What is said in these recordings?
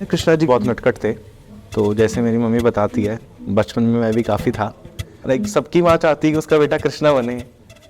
कृष्णा जी बहुत नटखट थे, तो जैसे मेरी मम्मी बताती है, बचपन में मैं भी काफ़ी था। लाइक सबकी माँ चाहती है कि उसका बेटा कृष्णा बने,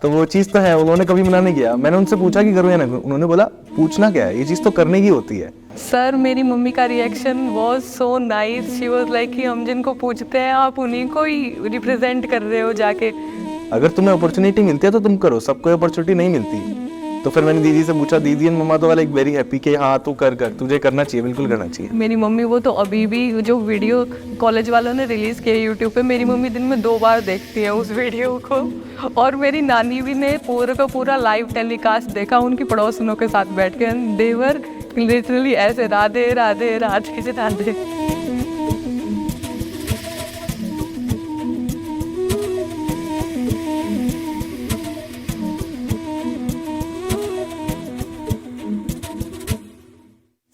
तो वो चीज़ तो है। उन्होंने कभी मना नहीं किया। मैंने उनसे पूछा कि करूँ या ना करूँ, उन्होंने बोला पूछना क्या है, ये चीज़ तो करने की होती है। सर मेरी मम्मी का reaction was so nice. She was like कि हम जिनको पूछते हैं आप उन्हीं को ही रिप्रेजेंट कर रहे हो जाके। अगर तुम्हें अपॉर्चुनिटी मिलती है तो तुम करो, सबको अपॉर्चुनिटी नहीं मिलती। तो फिर मैंने दीदी से पूछा, दीदी एंड मम्मा तो लाइक वेरी हैप्पी कि हाँ तू कर तुझे करना चाहिए, बिल्कुल करना चाहिए। मेरी मम्मी वो तो अभी भी जो वीडियो कॉलेज वालों ने रिलीज़ किया यूट्यूब पे, मेरी मम्मी दिन में 2 बार देखती है उस वीडियो को। और मेरी नानी भी ने पूरा का पूरा लाइव टेलीकास्ट देखा उनकी पड़ोसनों के साथ बैठ के। देवर लिटरली ऐसे राधे राधे राधे राधे।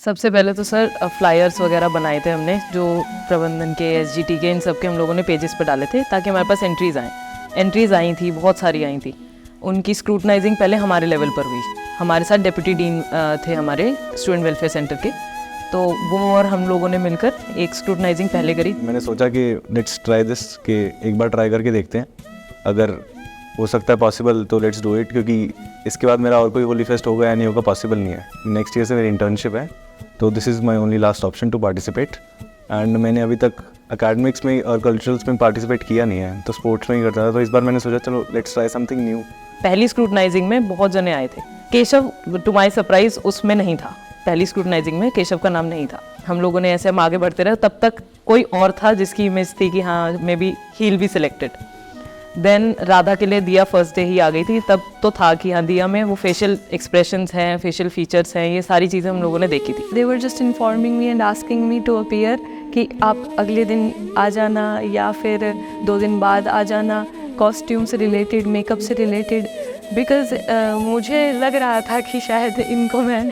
सबसे पहले तो सर फ्लायर्स वगैरह बनाए थे हमने, जो प्रबंधन के, एसजीटी के, इन सब के हम लोगों ने पेजेस पे डाले थे ताकि हमारे पास एंट्रीज़ आई थी, बहुत सारी आई थी। उनकी स्क्रूटनाइजिंग पहले हमारे लेवल पर हुई। हमारे साथ डिप्टी डीन थे हमारे स्टूडेंट वेलफेयर सेंटर के, तो वो और हम लोगों ने मिलकर एक स्क्रूटनाइजिंग पहले करी। मैंने सोचा कि लेट्स ट्राई दिस, कि एक बार ट्राई करके देखते हैं, अगर हो सकता है पॉसिबल तो लेट्स डू इट। क्योंकि इसके बाद मेरा और कोई होली फेस्ट होगा या नहीं होगा पॉसिबल नहीं है। नेक्स्ट ईयर से मेरी इंटर्नशिप है, तो this is my only last option to participate. And मैंने अभी तक अकेडमिक्स में और कल्चरल्स में पार्टिसिपेट किया नहीं है, तो स्पोर्ट्स में ही करता था। तो इस बार मैंने सोचा चलो लेट्स ट्राई समथिंग न्यू। पहली स्क्रूटनाइजिंग में बहुत जने आए थे। केशव टू माई सरप्राइज उसमें नहीं था। पहली स्क्रूटनाइजिंग में केशव का नाम नहीं था। हम लोगों ने ऐसे हम आगे बढ़ते रहे, तब तक कोई और था जिसकी इमेज थी कि हाँ maybe he will be selected. Then Radha के लिए दिया फर्स्ट डे ही आ गई थी। तब तो था कि हाँ दिया में वो फेशियल एक्सप्रेशंस हैं, फेशियल फीचर्स हैं, ये सारी चीज़ें हम लोगों ने देखी थी। They were just informing me and asking me to appear कि आप अगले दिन आ जाना या फिर 2 दिन बाद आ जाना, कॉस्ट्यूम से रिलेटेड, मेकअप से रिलेटेड। बिकॉज मुझे लग रहा था कि शायद इनको मैं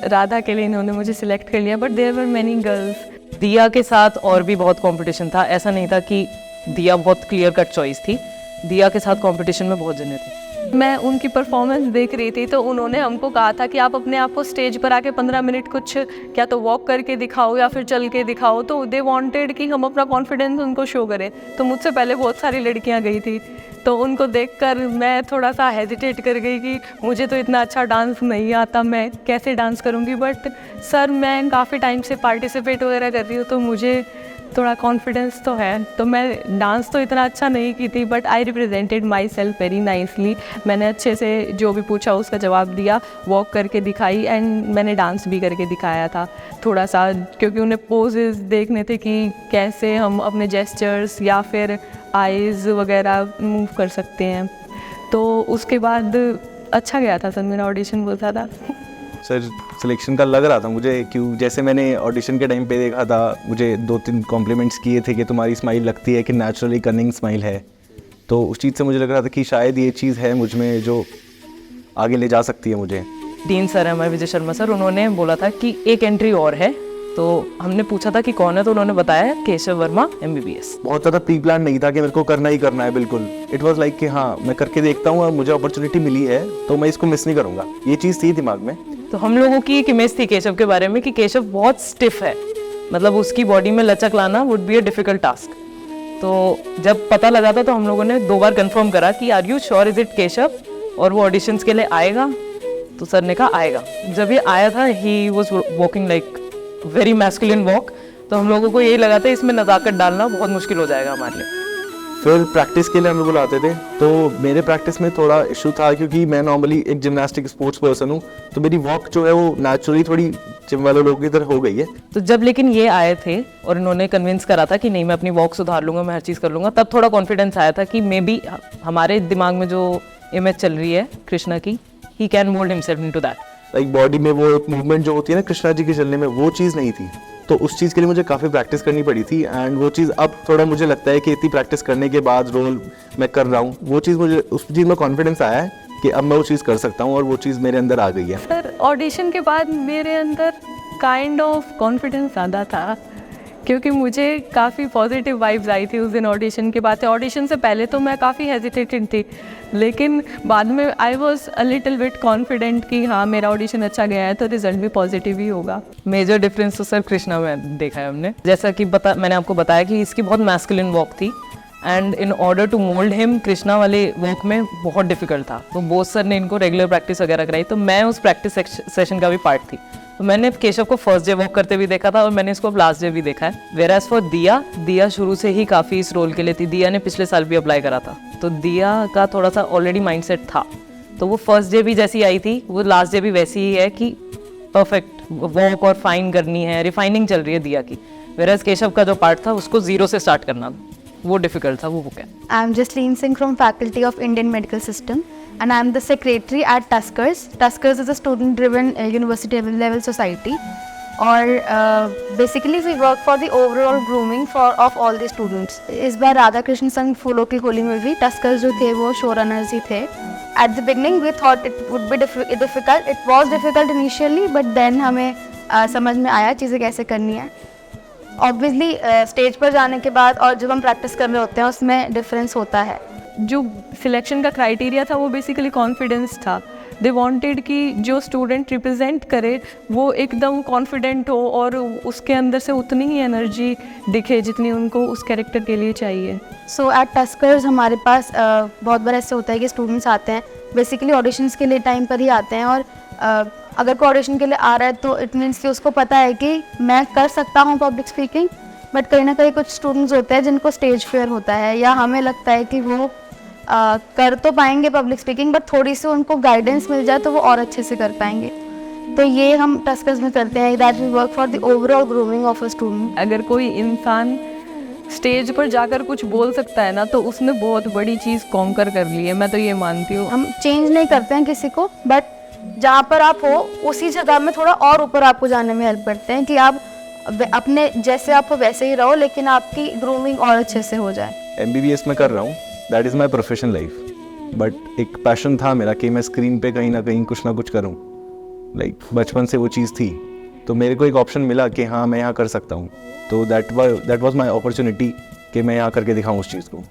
राधा के लिए इन्होंने मुझे सिलेक्ट कर लिया, but there were many girls. Diya के साथ और भी बहुत कंपटीशन था। ऐसा नहीं था कि दिया बहुत क्लियर कट चॉइस थी। दिया के साथ कंपटीशन में बहुत जने थे। मैं उनकी परफॉर्मेंस देख रही थी, तो उन्होंने हमको कहा था कि आप अपने आप को स्टेज पर आके 15 मिनट कुछ क्या तो वॉक करके दिखाओ या फिर चल के दिखाओ। तो दे वांटेड कि हम अपना कॉन्फिडेंस उनको शो करें। तो मुझसे पहले बहुत सारी लड़कियां गई थी, तो उनको देखकर मैं थोड़ा सा हेजिटेट कर गई कि मुझे तो इतना अच्छा डांस नहीं आता, मैं कैसे डांस करूँगी। बट सर मैं काफ़ी टाइम से पार्टिसिपेट वगैरह कर रही हूँ, तो मुझे थोड़ा कॉन्फिडेंस तो है। तो मैं डांस तो इतना अच्छा नहीं की थी, but I represented my self very nicely. मैंने अच्छे से जो भी पूछा उसका जवाब दिया, वॉक करके दिखाई, एंड मैंने डांस भी करके दिखाया था थोड़ा सा, क्योंकि उन्हें पोजेस देखने थे कि कैसे हम अपने जेस्चर्स या फिर आइज़ वगैरह मूव कर सकते हैं। तो उसके बाद अच्छा गया था सर मेरा ऑडिशन, बहुत ज़्यादा। सर सिलेक्शन का लग रहा था मुझे, क्यों जैसे मैंने ऑडिशन के टाइम पे देखा था, मुझे 2-3 कॉम्प्लीमेंट्स किए थे कि तुम्हारी स्माइल लगती है कि नेचुरली कनिंग स्माइल है। तो उस चीज़ से मुझे लग रहा था कि शायद ये चीज़ है मुझ में जो आगे ले जा सकती है मुझे। डीन सर है हमारे, विजय शर्मा सर, उन्होंने बोला था कि एक एंट्री और है। तो हमने पूछा था कि कौन है, तो उन्होंने बताया केशव वर्मा MBBS। बहुत ज़्यादा प्री प्लान नहीं था कि मेरे को करना ही करना है, बिल्कुल। इट वाज लाइक कि हाँ मैं करके देखता हूँ और मुझे अपॉर्चुनिटी मिली है तो मैं इसको मिस नहीं करूँगा, ये चीज़ थी दिमाग में। तो हम लोगों की एक इमेज थी केशव के बारे में कि केशव बहुत स्टिफ है, मतलब उसकी बॉडी में लचक लाना would be a difficult task. तो जब पता लगा था तो हम लोगों ने 2 बार कंफर्म करा कि are you sure is it Keshav, और वो ऑडिशंस के लिए आएगा। तो सर ने कहा आएगा। जब ये आया था he was walking like very masculine walk, तो हम लोगों को यही लगा था इसमें नज़ाकत डालना बहुत मुश्किल हो जाएगा हमारे लिए। फिर प्रैक्टिस के लिए हम लोग बुलाते थे, तो मेरे प्रैक्टिस में थोड़ा इशू था क्योंकि मैं नॉर्मली एक जिम्नास्टिक स्पोर्ट्स पर्सन हूँ, तो मेरी वॉक जो है वो नेचुरली थोड़ी जिम वाले लोगों की तरह हो गई है। तो जब लेकिन ये आए थे और इन्होंने कन्विंस करा था कि नहीं मैं अपनी वॉक सुधार लूँगा, मैं हर चीज़ कर लूँगा, तब थोड़ा कॉन्फिडेंस आया था कि मे बी हमारे दिमाग में जो इमेज चल रही है कृष्णा की, he can mould himself into that. Like body में वो एक मूवमेंट जो होती है ना कृष्णा जी के चलने में, वो चीज़ नहीं थी। तो उस चीज़ के लिए मुझे काफ़ी प्रैक्टिस करनी पड़ी थी, एंड वो चीज़ अब थोड़ा मुझे लगता है कि इतनी प्रैक्टिस करने के बाद रोल मैं कर रहा हूँ, वो चीज़ मुझे उस चीज़ में कॉन्फिडेंस आया है कि अब मैं वो चीज़ कर सकता हूँ और वो चीज़ मेरे अंदर आ गई है। सर ऑडिशन के बाद मेरे अंदर काइंड ऑफ कॉन्फिडेंस ज़्यादा था क्योंकि मुझे काफ़ी पॉजिटिव वाइब्स आई थी उस दिन ऑडिशन के बाद। ऑडिशन से पहले तो मैं काफ़ी हेजिटेटेड थी, लेकिन बाद में I was a little bit confident कि हाँ मेरा ऑडिशन अच्छा गया है तो रिजल्ट भी पॉजिटिव ही होगा। मेजर डिफरेंस तो सर कृष्णा में देखा है हमने, जैसा कि मैंने आपको बताया कि इसकी बहुत मैस्कुलिन वॉक थी and in order to mould him Krishna वाले वॉक में बहुत डिफिकल्ट था। तो बोस सर ने इनको रेगुलर प्रैक्टिस वगैरह कराई, तो मैं उस प्रैक्टिस सेशन का भी पार्ट थी। तो मैंने केशव को फर्स्ट डे वॉक करते भी देखा था और मैंने इसको लास्ट डे भी देखा है। वेयर एज फॉर दिया शुरू से ही काफ़ी इस रोल के लिए थी। दिया ने पिछले साल भी अप्लाई करा था, तो दिया का थोड़ा सा ऑलरेडी माइंडसेट था। तो वो फर्स्ट डे भी जैसी आई थी वो लास्ट डे भी वैसी ही है कि परफेक्ट वॉक और फाइन करनी है, रिफाइनिंग चल रही है दिया की। वेयर एज केशव का जो पार्ट था उसको जीरो से स्टार्ट करना वो डिफिकल्ट था, वो बुक है। I am Jasleen Singh from Faculty of Indian Medical System and I am the secretary at Tuskers. Tuskers is a student-driven university level society और basically we work for the overall grooming of all the students. इस बार राधा कृष्ण संघ फूलों की होली में भी Tuskers जो थे वो शो रनर्स ही थे। At the beginning we thought it would be difficult. It was difficult initially, but then हमें समझ में आया चीज़ें कैसे करनी है। ऑब्वियसली स्टेज पर जाने के बाद और जब हम प्रैक्टिस कर रहे होते हैं उसमें डिफरेंस होता है। जो सिलेक्शन का क्राइटेरिया था वो बेसिकली कॉन्फिडेंस था। दे वांटेड कि जो स्टूडेंट रिप्रेजेंट करे वो एकदम कॉन्फिडेंट हो और उसके अंदर से उतनी ही एनर्जी दिखे जितनी उनको उस कैरेक्टर के लिए चाहिए। सो एट टस्कर्स हमारे पास बहुत बार ऐसे होता है कि स्टूडेंट्स आते हैं बेसिकली ऑडिशंस के लिए टाइम पर ही आते हैं और अगर कोई ऑडिशन के लिए आ रहा है तो इट मीन्स कि उसको पता है कि मैं कर सकता हूँ पब्लिक स्पीकिंग, बट कहीं ना कहीं कुछ स्टूडेंट्स होते हैं जिनको स्टेज फेयर होता है या हमें लगता है कि वो कर तो पाएंगे पब्लिक स्पीकिंग बट थोड़ी सी उनको गाइडेंस मिल जाए तो वो और अच्छे से कर पाएंगे। तो ये हम टस्कर्स में करते हैं, that we work for the overall grooming of a student. अगर कोई इंसान स्टेज पर जाकर कुछ बोल सकता है ना तो उसने बहुत बड़ी चीज़ कॉन्कर कर ली है, मैं तो ये मानती हूँ। हम चेंज नहीं करते हैं किसी को, बट जहाँ पर आप हो उसी जगह में थोड़ा और ऊपर आपको जाने में हेल्प करते हैं कि आप अपने जैसे आप हो वैसे ही रहो लेकिन आपकी ग्रूमिंग और अच्छे से हो जाए। MBBS में कर रहा हूँ, that is my professional life, but एक पैशन था मेरा कि मैं स्क्रीन पे कहीं ना कहीं कुछ ना कुछ करूँ। लाइक बचपन से वो चीज़ थी, तो मेरे को एक ऑप्शन मिला कि हाँ मैं यहाँ कर सकता हूँ, तो दैट वाज माय अपॉर्चुनिटी कि मैं यहाँ करके दिखाऊँ उस चीज़ को।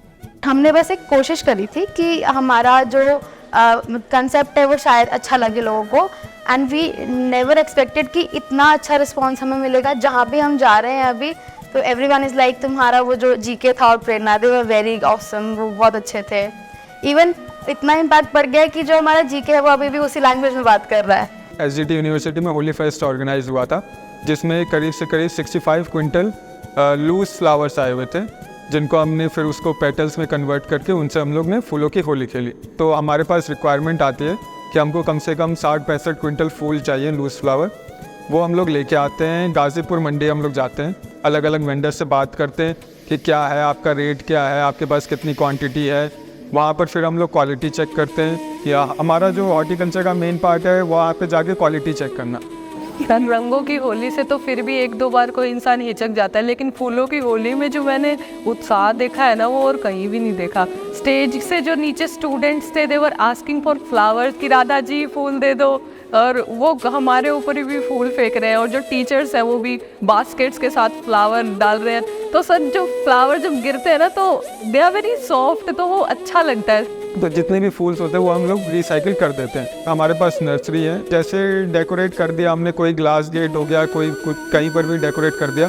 हमने बस एक कोशिश करी थी कि हमारा जो कंसेप्ट है वो शायद अच्छा लगे लोगों को, एंड वी नेवर एक्सपेक्टेड कि इतना अच्छा रिस्पॉन्स हमें मिलेगा। जहाँ भी हम जा रहे हैं अभी तो एवरीवन इज़ लाइक तुम्हारा वो जो जीके था और प्रेरणा दे वो वेरी ऑसम, वो बहुत अच्छे थे। इवन इतना इम्पैक्ट पड़ गया कि जो हमारा जीके है वो अभी भी उसी लैंग्वेज में बात कर रहा है। SGT यूनिवर्सिटी में होली फेस्ट ऑर्गेनाइज हुआ था जिसमें करीब से करीब 65 क्विंटल लूज फ्लावर्स आए हुए थे, जिनको हमने फिर उसको पेटल्स में कन्वर्ट करके उनसे हम लोग ने फूलों की होली खेली। तो हमारे पास रिक्वायरमेंट आती है कि हमको कम से कम 60-65 क्विंटल फूल चाहिए लूज फ्लावर। वो हम लोग लेके आते हैं, गाज़ीपुर मंडी हम लोग जाते हैं, अलग अलग वेंडर से बात करते हैं कि क्या है आपका रेट, क्या है आपके पास कितनी क्वांटिटी है। वहाँ पर फिर हम लोग क्वालिटी चेक करते हैं कि हमारा जो हॉर्टिकल्चर का मेन पार्ट है वहाँ पे जाके क्वालिटी चेक करना। रंगों की होली से तो फिर भी 1-2 बार कोई इंसान हिचक जाता है, लेकिन फूलों की होली में जो मैंने उत्साह देखा है ना वो और कहीं भी नहीं देखा। स्टेज से जो नीचे स्टूडेंट्स थे दे वर आस्किंग फॉर फ्लावर्स कि राधा जी फूल दे दो, और वो हमारे ऊपर भी फूल फेंक रहे हैं, और जो टीचर्स हैं वो भी बास्केट्स के साथ फ्लावर डाल रहे हैं। तो सर जो फ्लावर जब गिरते हैं ना तो दे आर वेरी सॉफ्ट, तो वो अच्छा लगता है। तो जितने भी फूल्स होते हैं वो हम लोग रिसाइकिल कर देते हैं। हमारे पास नर्सरी है, जैसे डेकोरेट कर दिया हमने, कोई ग्लास गेट हो गया, कोई कहीं पर भी डेकोरेट कर दिया,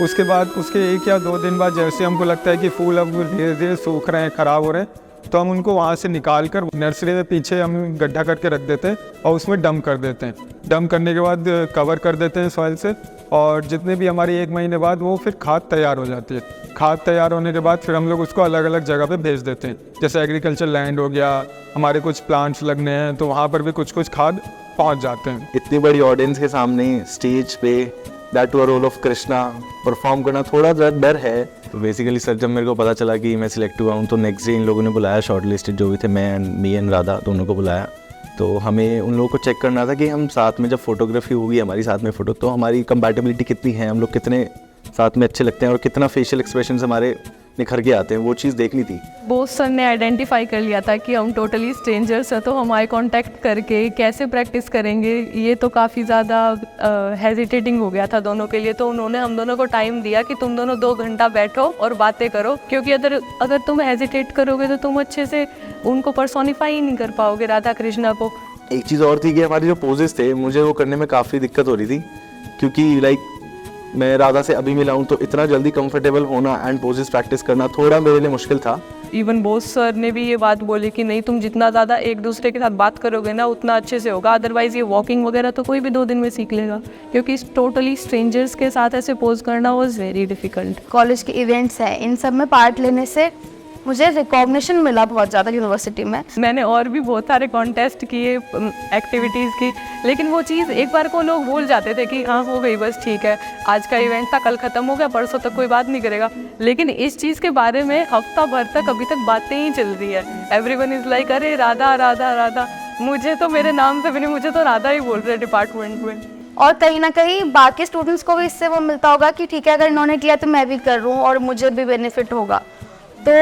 उसके बाद उसके 1 या 2 दिन बाद जैसे हमको लगता है कि फूल अब धीरे धीरे सूख रहे हैं, ख़राब हो रहे हैं, तो हम उनको वहाँ से निकाल कर नर्सरी के पीछे हम गड्ढा करके रख देते हैं और उसमें डंप कर देते हैं। डंप करने के बाद कवर कर देते हैं सॉइल से, और जितने भी हमारी 1 महीने बाद वो फिर खाद तैयार हो जाती है। खाद तैयार होने के बाद फिर हम लोग उसको अलग अलग जगह पे भेज देते हैं, जैसे एग्रीकल्चर लैंड हो गया, हमारे कुछ प्लांट्स लगने हैं तो वहाँ पर भी कुछ कुछ खाद पहुँच जाते हैं। इतनी बड़ी ऑडियंस के सामने स्टेज पे that too role of Krishna perform करना थोड़ा ज़्यादा डर है। तो बेसिकली सर जब मेरे को पता चला कि मैं सिलेक्ट हुआ हूँ तो नेक्स्ट डे इन लोगों ने बुलाया, शॉर्ट लिस्टेड जो भी थे, मी एंड राधा दोनों को बुलाया। तो हमें उन लोगों को चेक करना था कि हम साथ में जब फोटोग्राफी होगी हमारी साथ में फ़ोटो, तो हमारी कंपैटिबिलिटी कितनी है, हम लोग कितने साथ में अच्छे लगते हैं और कितना फेशियल एक्सप्रेशन हमारे निखर के आते हैं, वो चीज़ देखनी थी। बोस सर ने आइडेंटिफाई कर लिया था कि हम टोटली स्ट्रेंजर्स हैं, तो हम आई कांटेक्ट करके कैसे प्रैक्टिस करेंगे ये तो काफ़ी ज़्यादा हेजिटेटिंग हो गया था दोनों के लिए। तो उन्होंने हम दोनों को टाइम दिया कि तुम दोनों 2 घंटा बैठो और बातें करो, क्योंकि अगर तुम हेजिटेट करोगे तो तुम अच्छे से उनको पर्सोनिफाई ही नहीं कर पाओगे, राधा कृष्णा को। एक चीज़ और थी कि हमारे जो पोजेस थे, मुझे वो करने में काफ़ी दिक्कत हो रही थी, क्योंकि लाइक मैं राधा से अभी मिला हूँ, तो इतना जल्दी कंफर्टेबल होना एंड पोजेस प्रैक्टिस करना थोड़ा मेरे लिए मुश्किल था। इवन बोस सर ने भी ये बात बोली कि नहीं, तुम जितना ज़्यादा एक दूसरे के साथ बात करोगे ना उतना अच्छे से होगा, अदरवाइज़ ये वॉकिंग वगैरह तो कोई भी 2 दिन में सीख लेगा, क्योंकि टोटली स्ट्रेंजर्स के साथ ऐसे पोज करना वॉज वेरी डिफ़िकल्ट। कॉलेज के इवेंट्स हैं, इन सब में पार्ट लेने से मुझे रिकॉग्निशन मिला बहुत ज़्यादा यूनिवर्सिटी में। मैंने और भी बहुत सारे कॉन्टेस्ट किए, एक्टिविटीज़ की, लेकिन वो चीज़ एक बार को लोग भूल जाते थे कि हाँ हो गई बस ठीक है, आज का इवेंट था, कल ख़त्म हो गया, परसों तक कोई बात नहीं करेगा। लेकिन इस चीज़ के बारे में हफ्ता भर तक अभी तक बातें ही चल रही है। एवरीवन इज़ लाइक अरे राधा राधा राधा, मुझे तो मेरे नाम से भी नहीं, मुझे तो राधा ही बोल रहे डिपार्टमेंट में। और कहीं ना कहीं बाकी स्टूडेंट्स को भी इससे वो मिलता होगा कि ठीक है, अगर इन्होंने किया तो मैं भी कर रहा हूँ और मुझे भी बेनिफिट होगा। तो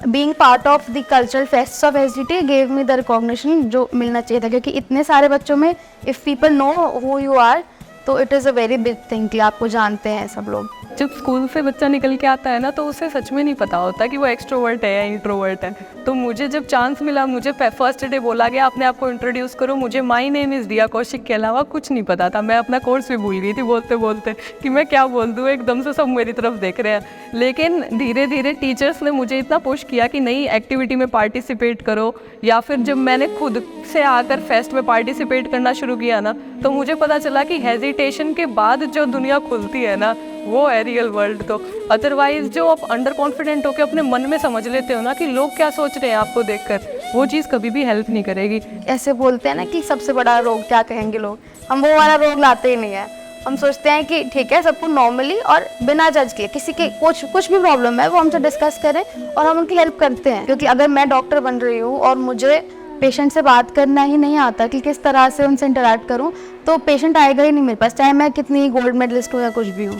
being part of the cultural fest of SDT gave me the recognition जो मिलना चाहिए था, क्योंकि इतने सारे बच्चों में if people know who you are, तो it is a very big thing कि आपको जानते हैं सब लोग। जब स्कूल से बच्चा निकल के आता है ना, तो उसे सच में नहीं पता होता कि वो एक्सट्रोवर्ट है या इंट्रोवर्ट है। तो मुझे जब चांस मिला, मुझे फर्स्ट डे बोला गया अपने आप को इंट्रोड्यूस करो, मुझे माय नेम इज़ दिया कौशिक के अलावा कुछ नहीं पता था। मैं अपना कोर्स भी भूल गई थी बोलते बोलते कि मैं क्या बोल दूँ, एकदम से सब मेरी तरफ देख रहे हैं। लेकिन धीरे धीरे टीचर्स ने मुझे इतना पुश किया कि नई एक्टिविटी में पार्टिसिपेट करो, या फिर जब मैंने खुद से आकर फेस्ट में पार्टिसिपेट करना शुरू किया ना, तो मुझे पता चला कि हेजिटेशन के बाद जो दुनिया खुलती है ना, वो है रियल वर्ल्ड। तो अदरवाइज जो आप अंडर कॉन्फिडेंट होकर अपने मन में समझ लेते हो ना कि लोग क्या सोच रहे हैं आपको देखकर, वो चीज़ कभी भी हेल्प नहीं करेगी। ऐसे बोलते हैं ना कि सबसे बड़ा रोग क्या कहेंगे लोग, हम वो वाला रोग लाते ही नहीं है। हम सोचते हैं कि ठीक है, सबको नॉर्मली और बिना जज किए, किसी के कुछ भी प्रॉब्लम है वो हमसे डिस्कस करें और हम उनकी हेल्प करते हैं। क्योंकि अगर मैं डॉक्टर बन रही हूँ और मुझे पेशेंट से बात करना ही नहीं आता कि किस तरह से उनसे इंटरेक्ट करूँ, तो पेशेंट आएगा ही नहीं मेरे पास, चाहे मैं कितनी गोल्ड मेडलिस्ट हूँ या कुछ भी हूँ।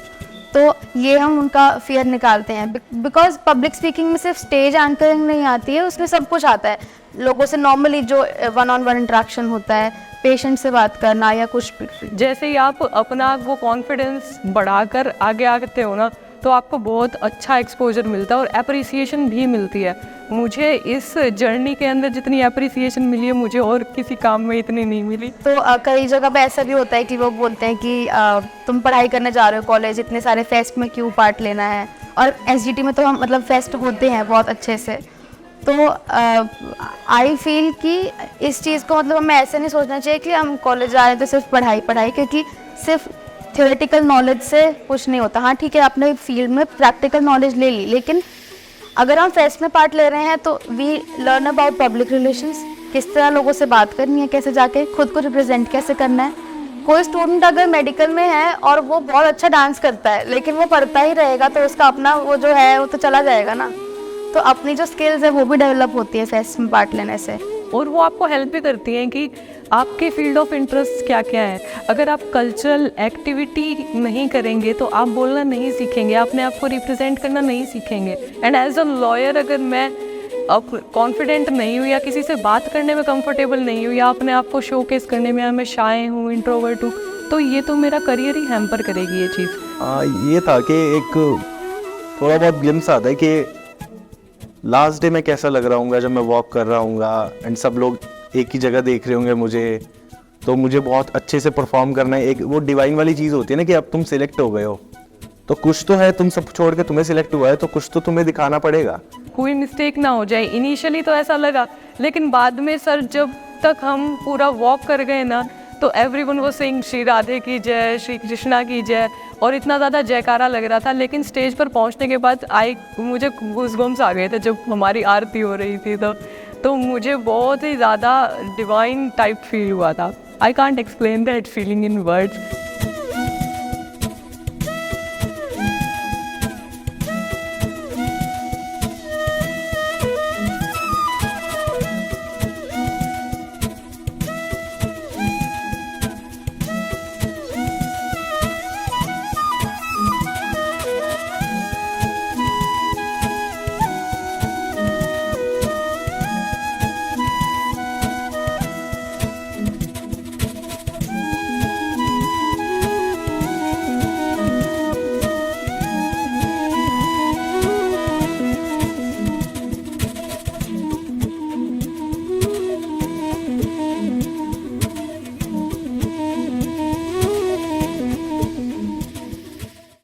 तो ये हम उनका फियर निकालते हैं, बिकॉज पब्लिक स्पीकिंग में सिर्फ स्टेज एंकरिंग नहीं आती है, उसमें सब कुछ आता है। लोगों से नॉर्मली जो 1-on-1 इंटरेक्शन होता है, पेशेंट से बात करना या कुछ भी। जैसे ही आप अपना वो कॉन्फिडेंस बढ़ाकर आगे आते हो ना, तो आपको बहुत अच्छा एक्सपोजर मिलता है और अप्रिसिएशन भी मिलती है। मुझे इस जर्नी के अंदर जितनी अप्रिसिएशन मिली है, मुझे और किसी काम में इतनी नहीं मिली। तो कई जगह पे ऐसा भी होता है कि लोग बोलते हैं कि तुम पढ़ाई करने जा रहे हो कॉलेज, इतने सारे फेस्ट में क्यों पार्ट लेना है। और एसडीटी में तो हम मतलब फेस्ट होते हैं बहुत अच्छे से। तो आई फील कि इस चीज़ को मतलब हमें ऐसे नहीं सोचना चाहिए कि हम कॉलेज जा रहे हैं तो सिर्फ पढ़ाई, क्योंकि सिर्फ थ्योरेटिकल नॉलेज से कुछ नहीं होता। हाँ ठीक है, आपने फील्ड में प्रैक्टिकल नॉलेज ले ली, लेकिन अगर हम फेस्ट में पार्ट ले रहे हैं तो we learn about public relations, किस तरह लोगों से बात करनी है, कैसे जाके खुद को रिप्रेजेंट कैसे करना है। कोई स्टूडेंट अगर मेडिकल में है और वो बहुत अच्छा डांस करता है, लेकिन वो पढ़ता ही रहेगा, तो उसका अपना वो जो है वो तो चला जाएगा ना। तो अपनी जो स्किल्स है वो भी डेवलप होती है फेस्ट में पार्ट लेने से। और वो आपको हेल्प भी करती हैं कि आपके फील्ड ऑफ इंटरेस्ट क्या क्या है। अगर आप कल्चरल एक्टिविटी नहीं करेंगे तो आप बोलना नहीं सीखेंगे, अपने आप को रिप्रेजेंट करना नहीं सीखेंगे। एंड एज अ लॉयर अगर मैं अब कॉन्फिडेंट नहीं हूँ या किसी से बात करने में कंफर्टेबल नहीं हूँ या अपने आप को शोकेस करने में मैं शाय हूँ, इंट्रोवर्ट हूँ, तो ये तो मेरा करियर ही हैम्पर करेगी ये चीज़। ये था कि एक थोड़ा बहुत ग्लिम्स आता है कि लास्ट डे मैं कैसा लग रहा हूँ जब मैं वॉक कर रहा हूँ एंड सब लोग एक ही जगह देख रहे होंगे मुझे, तो मुझे बहुत अच्छे से परफॉर्म करना है। एक वो डिवाइन वाली चीज़ होती है ना कि अब तुम सिलेक्ट हो गए हो, तो कुछ तो है, तुम सब छोड़ के तुम्हें सिलेक्ट हुआ है, तो कुछ तो तुम्हें दिखाना पड़ेगा। कोई मिस्टेक ना हो जाए। इनिशियली तो ऐसा लगा, लेकिन बाद में सर जब तक हम पूरा वॉक कर गए ना, तो एवरीवन वो सिंग श्री राधे की जय, श्री कृष्णा की जय, और इतना ज़्यादा जयकारा लग रहा था। लेकिन स्टेज पर पहुंचने के बाद मुझे गूज़बम्स आ गए थे जब हमारी आरती हो रही थी, तो मुझे बहुत ही ज़्यादा डिवाइन टाइप फील हुआ था। I can't explain that feeling in words.